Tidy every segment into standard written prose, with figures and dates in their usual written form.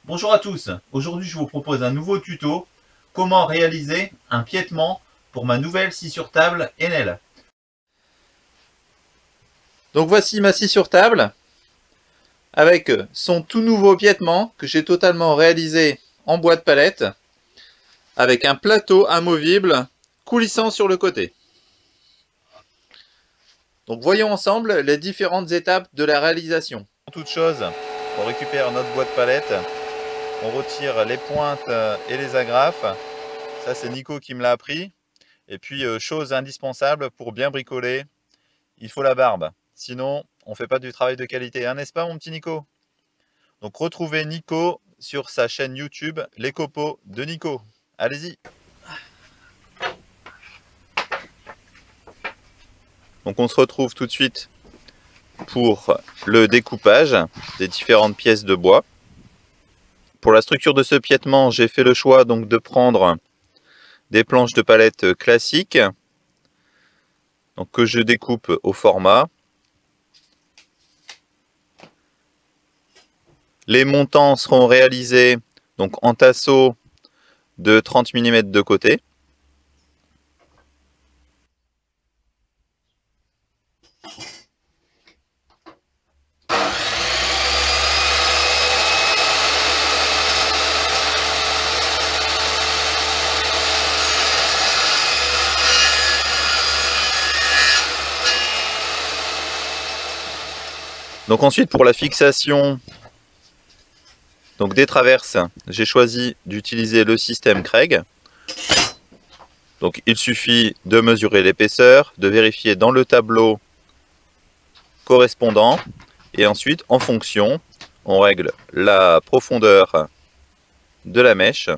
Bonjour à tous, aujourd'hui je vous propose un nouveau tuto, comment réaliser un piétement pour ma nouvelle scie sur table Enel. Donc voici ma scie sur table avec son tout nouveau piétement que j'ai totalement réalisé en bois de palette avec un plateau amovible coulissant sur le côté. Donc voyons ensemble les différentes étapes de la réalisation. En toute chose, on récupère notre bois de palette, on retire les pointes et les agrafes. Ça c'est Nico qui me l'a appris. Et puis chose indispensable pour bien bricoler, il faut la barbe. Sinon on ne fait pas du travail de qualité, hein, n'est-ce pas mon petit Nico? Donc retrouvez Nico sur sa chaîne YouTube Les Copeaux de Nico. Allez-y. Donc on se retrouve tout de suite pour le découpage des différentes pièces de bois. Pour la structure de ce piétement, j'ai fait le choix donc de prendre des planches de palette classiques, donc que je découpe au format. Les montants seront réalisés donc en tasseau de 30 mm de côté. Donc ensuite pour la fixation donc des traverses, j'ai choisi d'utiliser le système Craig. Donc il suffit de mesurer l'épaisseur, de vérifier dans le tableau correspondant et ensuite en fonction, on règle la profondeur de la mèche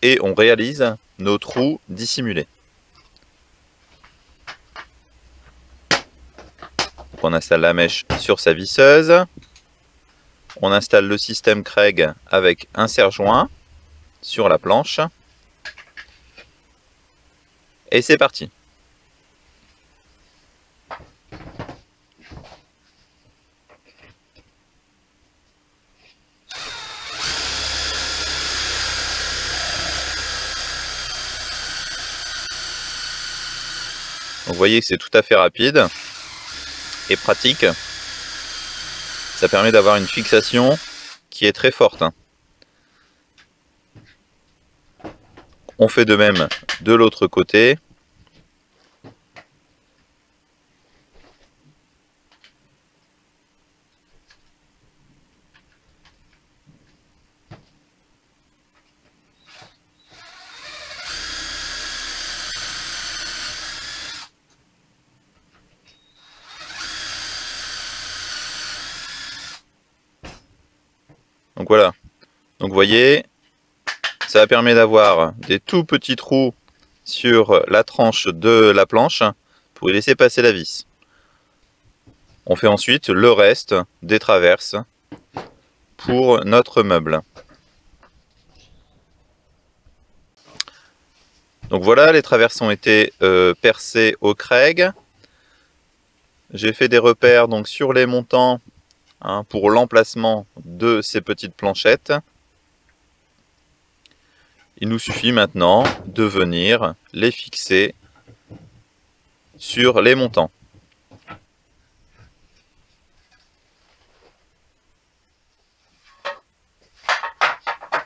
et on réalise nos trous dissimulés. Donc on installe la mèche sur sa visseuse. On installe le système Craig avec un serre-joint sur la planche. Et c'est parti. Donc vous voyez que c'est tout à fait rapide et pratique. Ça permet d'avoir une fixation qui est très forte. On fait de même de l'autre côté. Donc voilà. Donc vous voyez, ça permet d'avoir des tout petits trous sur la tranche de la planche pour y laisser passer la vis. On fait ensuite le reste des traverses pour notre meuble. Donc voilà, les traverses ont été percées au Craig. J'ai fait des repères donc sur les montants pour l'emplacement de ces petites planchettes. Il nous suffit maintenant de venir les fixer sur les montants.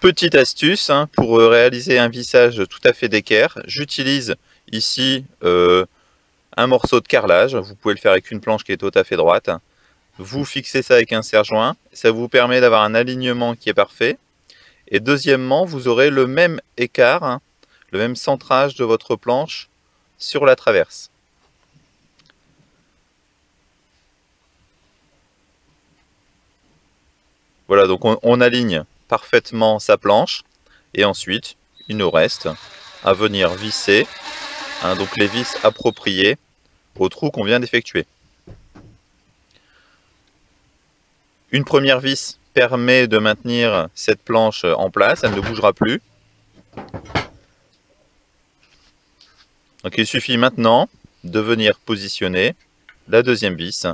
Petite astuce pour réaliser un vissage tout à fait d'équerre, j'utilise ici un morceau de carrelage. Vous pouvez le faire avec une planche qui est tout à fait droite. Vous fixez ça avec un serre-joint, ça vous permet d'avoir un alignement qui est parfait. Et deuxièmement, vous aurez le même écart, le même centrage de votre planche sur la traverse. Voilà, donc on aligne parfaitement sa planche et ensuite il nous reste à venir visser donc les vis appropriées au trou qu'on vient d'effectuer. Une première vis permet de maintenir cette planche en place, elle ne bougera plus. Donc il suffit maintenant de venir positionner la deuxième vis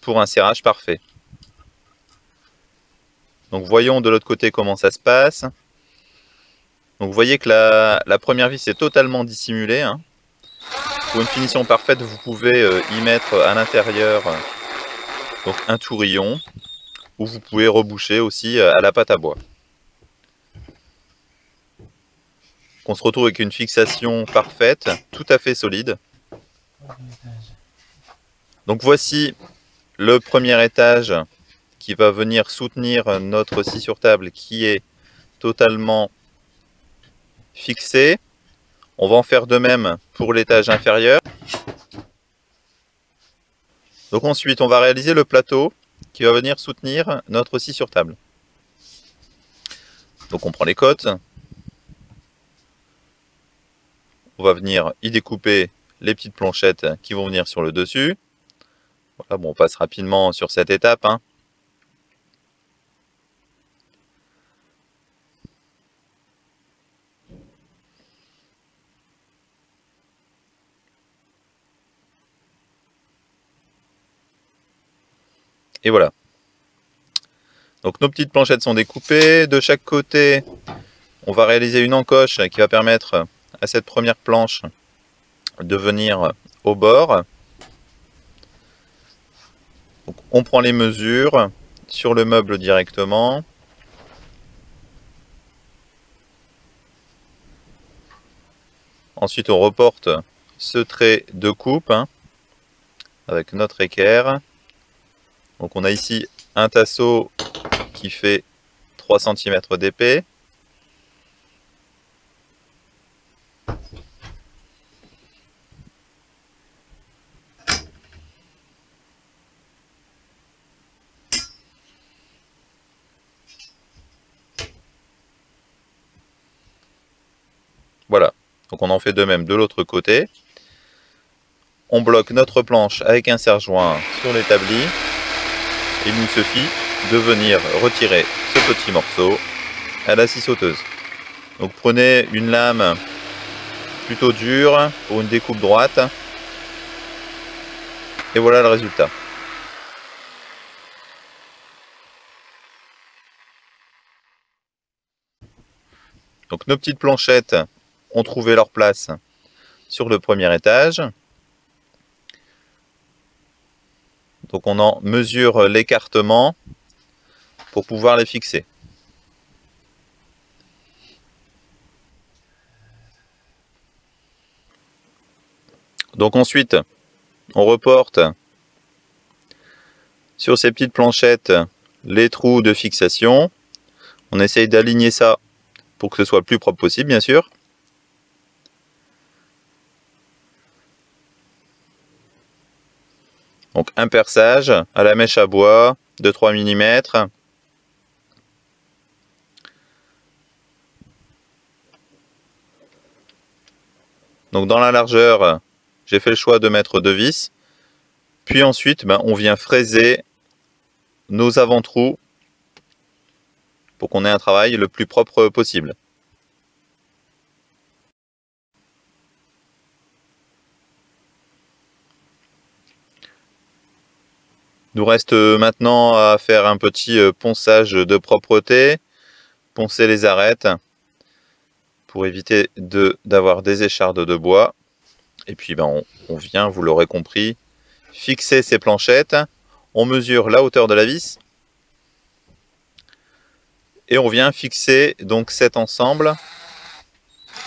pour un serrage parfait. Donc voyons de l'autre côté comment ça se passe. Donc vous voyez que la première vis est totalement dissimulée, hein. Pour une finition parfaite, vous pouvez y mettre à l'intérieur donc un tourillon, ou vous pouvez reboucher aussi à la pâte à bois. On se retrouve avec une fixation parfaite, tout à fait solide. Donc voici le premier étage qui va venir soutenir notre scie sur table qui est totalement fixé. On va en faire de même pour l'étage inférieur. Donc ensuite, on va réaliser le plateau qui va venir soutenir notre scie sur table. Donc on prend les côtes. On va venir y découper les petites planchettes qui vont venir sur le dessus. Voilà, bon, on passe rapidement sur cette étape, hein. Et voilà. Donc nos petites planchettes sont découpées. De chaque côté, on va réaliser une encoche qui va permettre à cette première planche de venir au bord. Donc, on prend les mesures sur le meuble directement. Ensuite, on reporte ce trait de coupe, hein, avec notre équerre. Donc on a ici un tasseau qui fait 3 cm d'épais. Voilà, donc on en fait de même de l'autre côté. On bloque notre planche avec un serre-joint sur l'établi. Il nous suffit de venir retirer ce petit morceau à la scie sauteuse. Donc prenez une lame plutôt dure pour une découpe droite. Et voilà le résultat. Donc nos petites planchettes ont trouvé leur place sur le premier étage. Donc on en mesure l'écartement pour pouvoir les fixer. Donc ensuite, on reporte sur ces petites planchettes les trous de fixation. On essaye d'aligner ça pour que ce soit le plus propre possible, bien sûr. Donc un perçage à la mèche à bois de 3 mm. Donc dans la largeur, j'ai fait le choix de mettre 2 vis. Puis ensuite, on vient fraiser nos avant-trous pour qu'on ait un travail le plus propre possible. Il nous reste maintenant à faire un petit ponçage de propreté, poncer les arêtes pour éviter d'avoir des échardes de bois. Et puis on vient, vous l'aurez compris, fixer ces planchettes. On mesure la hauteur de la vis et on vient fixer donc cet ensemble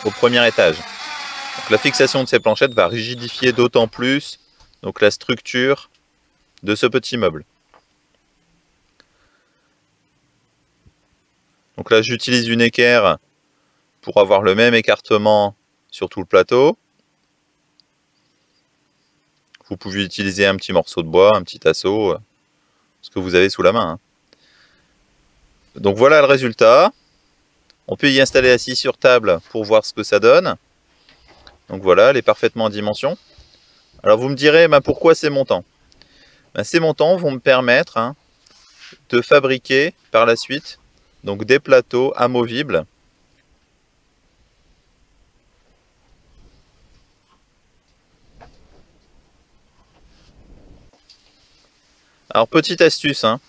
au premier étage. Donc, la fixation de ces planchettes va rigidifier d'autant plus donc la structure de ce petit meuble. Donc là, j'utilise une équerre pour avoir le même écartement sur tout le plateau. Vous pouvez utiliser un petit morceau de bois, un petit tasseau, ce que vous avez sous la main, hein. Donc voilà le résultat. On peut y installer la scie sur table pour voir ce que ça donne. Donc voilà, elle est parfaitement en dimension. Alors vous me direz, pourquoi ces montants? Ces montants vont me permettre, hein, de fabriquer par la suite donc des plateaux amovibles. Alors petite astuce, hein,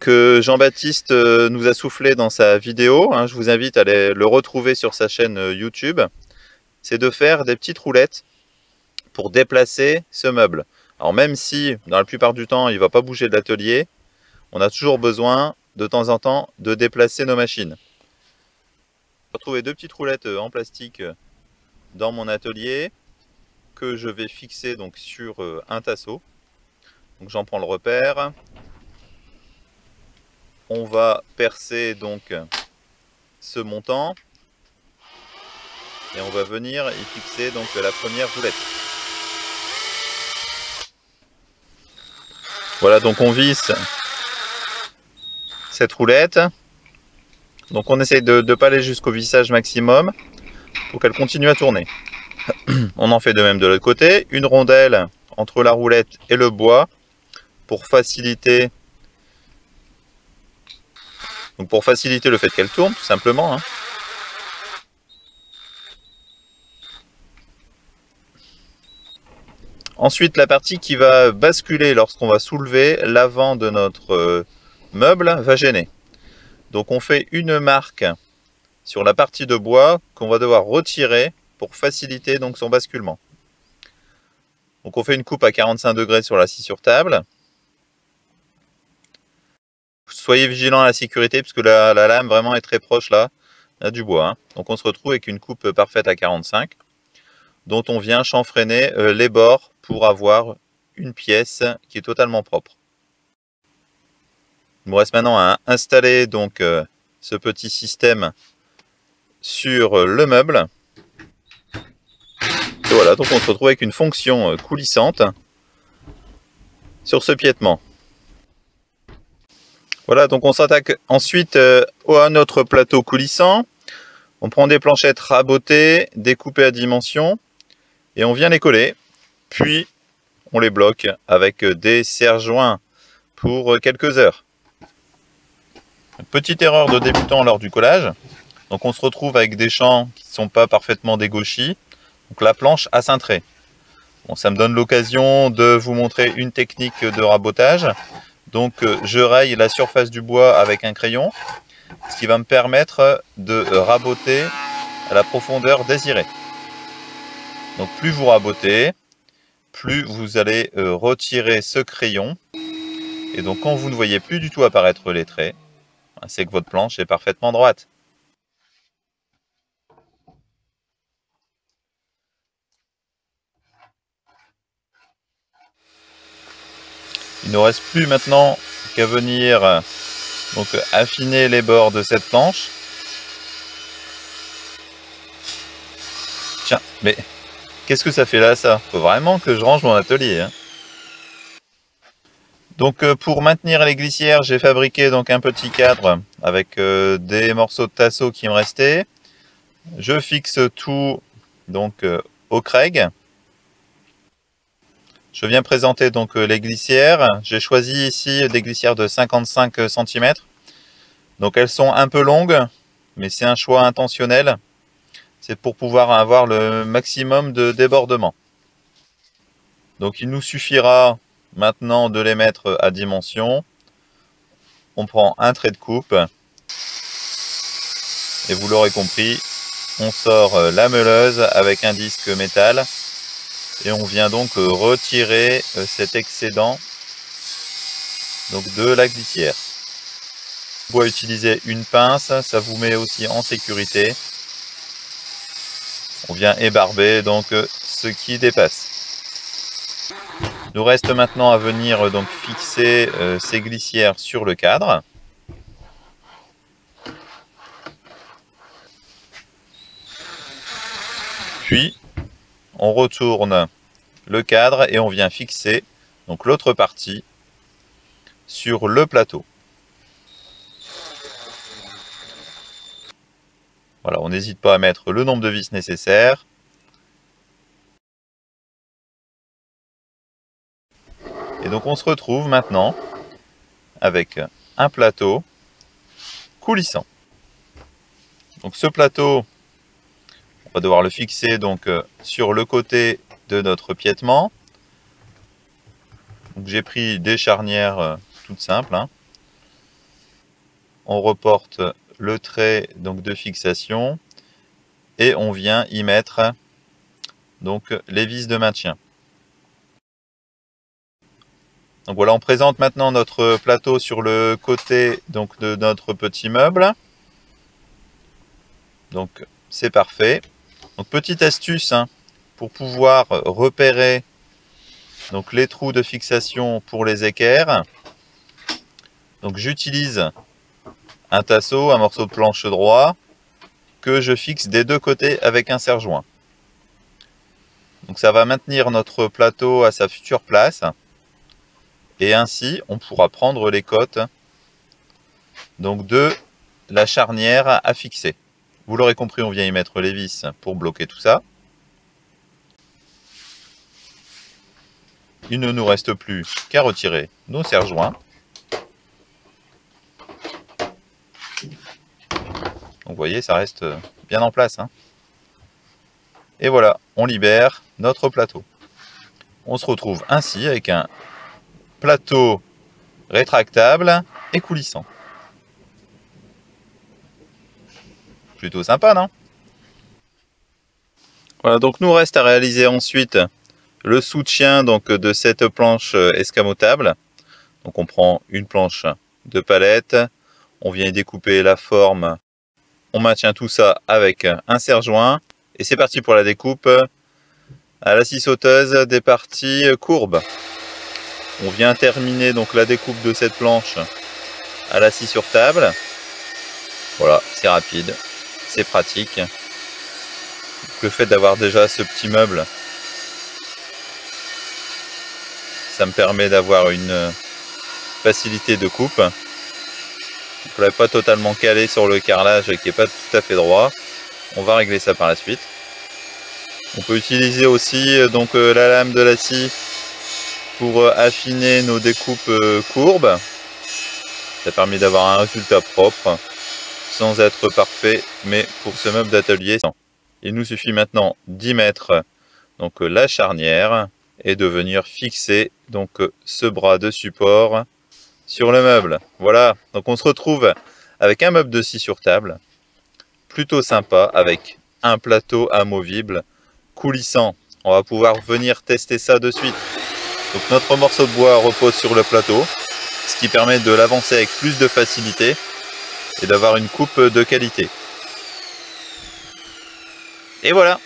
que Jean-Baptiste nous a soufflé dans sa vidéo, hein, je vous invite à aller le retrouver sur sa chaîne YouTube, c'est de faire des petites roulettes pour déplacer ce meuble. Alors même si, dans la plupart du temps, il ne va pas bouger de l'atelier, on a toujours besoin, de temps en temps, de déplacer nos machines. J'ai retrouvé deux petites roulettes en plastique dans mon atelier que je vais fixer donc sur un tasseau. Donc j'en prends le repère. On va percer donc ce montant et on va venir y fixer donc la première roulette. Voilà, donc on visse cette roulette. Donc on essaye de ne pas aller jusqu'au vissage maximum pour qu'elle continue à tourner. On en fait de même de l'autre côté. Une rondelle entre la roulette et le bois pour faciliter, le fait qu'elle tourne tout simplement. Ensuite, la partie qui va basculer lorsqu'on va soulever l'avant de notre meuble va gêner. Donc on fait une marque sur la partie de bois qu'on va devoir retirer pour faciliter donc son basculement. Donc on fait une coupe à 45 degrés sur la scie sur table. Soyez vigilant à la sécurité puisque la lame vraiment est très proche là du bois. Donc on se retrouve avec une coupe parfaite à 45 dont on vient chanfreiner les bords pour avoir une pièce qui est totalement propre. Il me reste maintenant à installer donc ce petit système sur le meuble. Et voilà, donc on se retrouve avec une fonction coulissante sur ce piétement. Voilà, donc on s'attaque ensuite à notre plateau coulissant. On prend des planchettes rabotées, découpées à dimension, et on vient les coller. Puis on les bloque avec des serre-joints pour quelques heures. Petite erreur de débutant lors du collage. Donc on se retrouve avec des champs qui ne sont pas parfaitement dégauchis. Donc la planche a cintré. Bon, ça me donne l'occasion de vous montrer une technique de rabotage. Donc je raye la surface du bois avec un crayon, ce qui va me permettre de raboter à la profondeur désirée. Donc plus vous rabotez, plus vous allez retirer ce crayon. Et donc quand vous ne voyez plus du tout apparaître les traits, c'est que votre planche est parfaitement droite. Il ne reste plus maintenant qu'à venir donc affiner les bords de cette planche. Tiens, mais qu'est-ce que ça fait là, ça? Faut vraiment que je range mon atelier. Donc pour maintenir les glissières, j'ai fabriqué donc un petit cadre avec des morceaux de tasseau qui me restaient. Je fixe tout donc au Craig. Je viens présenter donc les glissières. J'ai choisi ici des glissières de 55 cm. Donc elles sont un peu longues, mais c'est un choix intentionnel. C'est pour pouvoir avoir le maximum de débordement. Donc il nous suffira maintenant de les mettre à dimension. On prend un trait de coupe. Et vous l'aurez compris, on sort la meuleuse avec un disque métal. Et on vient donc retirer cet excédent donc de la glissière. Vous pouvez utiliser une pince, ça vous met aussi en sécurité. On vient ébarber donc ce qui dépasse. Il nous reste maintenant à venir donc fixer ces glissières sur le cadre. Puis on retourne le cadre et on vient fixer donc l'autre partie sur le plateau. Voilà, on n'hésite pas à mettre le nombre de vis nécessaire. Et donc on se retrouve maintenant avec un plateau coulissant. Donc ce plateau, on va devoir le fixer donc sur le côté de notre piétement. J'ai pris des charnières toutes simples. on reporte le trait donc de fixation et on vient y mettre donc les vis de maintien. Donc voilà, on présente maintenant notre plateau sur le côté donc de notre petit meuble. Donc c'est parfait. Donc petite astuce pour pouvoir repérer donc les trous de fixation pour les équerres. Donc j'utilise un tasseau, un morceau de planche droit que je fixe des deux côtés avec un serre-joint. Donc ça va maintenir notre plateau à sa future place. Et ainsi, on pourra prendre les côtes donc de la charnière à fixer. Vous l'aurez compris, on vient y mettre les vis pour bloquer tout ça. Il ne nous reste plus qu'à retirer nos serre-joints. Donc vous voyez, ça reste bien en place. Et voilà, on libère notre plateau. On se retrouve ainsi avec un plateau rétractable et coulissant. Plutôt sympa, non? Voilà, donc nous reste à réaliser ensuite le soutien donc de cette planche escamotable. Donc on prend une planche de palette, on vient y découper la forme, on maintient tout ça avec un serre-joint et c'est parti pour la découpe à la scie sauteuse des parties courbes. On vient terminer donc la découpe de cette planche à la scie sur table. Voilà, c'est rapide, c'est pratique. Le fait d'avoir déjà ce petit meuble, ça me permet d'avoir une facilité de coupe. On ne l'a pas totalement calé sur le carrelage qui n'est pas tout à fait droit. On va régler ça par la suite. On peut utiliser aussi donc la lame de la scie pour affiner nos découpes courbes. Ça permet d'avoir un résultat propre sans être parfait, mais pour ce meuble d'atelier, il nous suffit maintenant d'y mettre donc la charnière et de venir fixer donc ce bras de support sur le meuble. Voilà, donc on se retrouve avec un meuble de scie sur table, plutôt sympa, avec un plateau amovible, coulissant. On va pouvoir venir tester ça de suite. Donc notre morceau de bois repose sur le plateau, ce qui permet de l'avancer avec plus de facilité et d'avoir une coupe de qualité. Et voilà.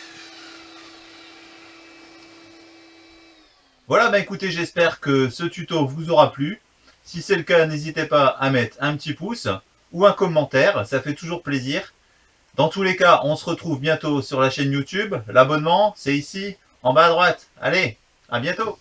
Voilà, bah écoutez, j'espère que ce tuto vous aura plu. Si c'est le cas, n'hésitez pas à mettre un petit pouce ou un commentaire, ça fait toujours plaisir. Dans tous les cas, on se retrouve bientôt sur la chaîne YouTube. L'abonnement, c'est ici, en bas à droite. Allez, à bientôt!